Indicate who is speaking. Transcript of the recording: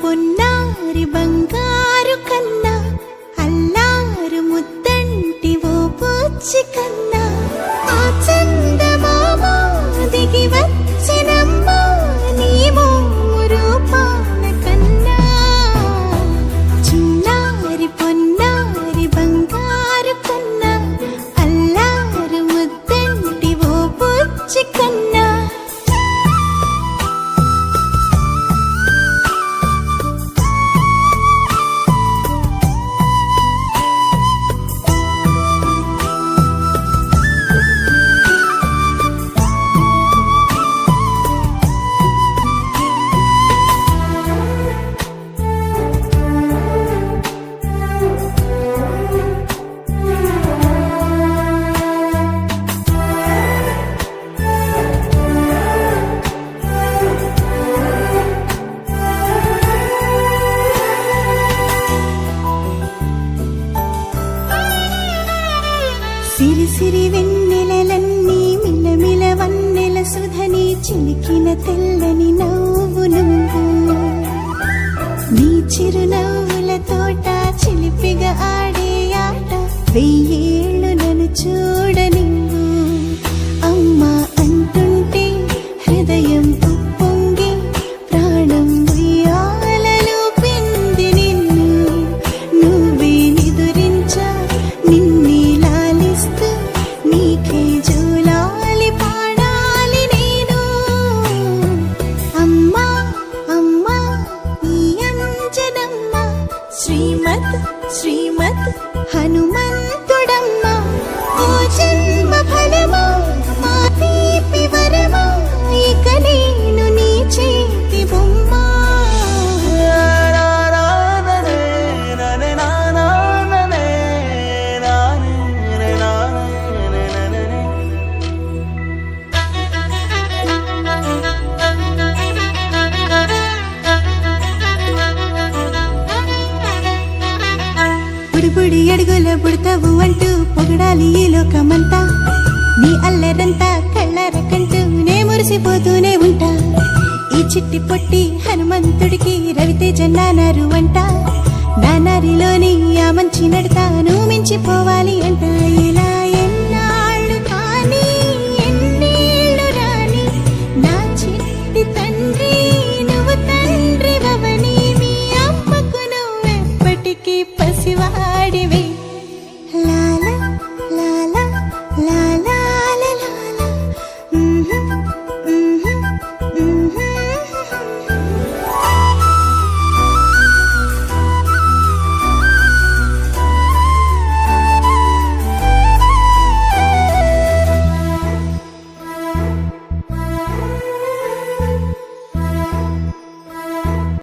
Speaker 1: పొన్నారి బంగారు కన్నా అల్లారు ముద్దంటి ఓ పూచి కన్నా ఆ చందమామ దిగి వచ్చినమ్మా నీవు రూపాల కన్నా చిన్నారి పొన్నారి బంగారు కన్నా అల్లారు ముద్దంటి ఓ పూచి కన్నా సిరి సిరి వెన్నెలలన్నీ మిలమిల వన్నెల సుధని చిలికిన తెల్లని నవ్వు నువ్వు నీ చిరునవ్వుల తోట చిలిపిగా ఆడే ఆట వెయ్యేళ్ళు నన్ను చూడ నువ్వు అమ్మా అంటుంటే హృదయం ఉప్పొంగి ప్రాణం ఉయ్యాలలో పిండి నిన్ను నువ్వే నిదురించా నిన్నే నీకే జూలాలి పాడాలి నేను అమ్మా అమ్మా ఈ అంజనమ్మ శ్రీమత్ శ్రీమత్ హనుమంతుడమ్మ ఓ జన్మ ఫలమా మా తీపి వరమా ఇక నేను నీ చేతి బొమ్మ బుడి అడుగుల బుడతావు అంటూ పొగడాలి ఈ లోకమంతా నీ అల్లరంతా కళ్ళరకంటూ నే మురిసిపోతూనే ఉంటా ఈ చిట్టి పొట్టి హనుమంతుడికి రవితేజ నానారు అంట నానారిలోని ఆ మంచి నడతా నువ్వు మించిపోవాలి అంట ఇలా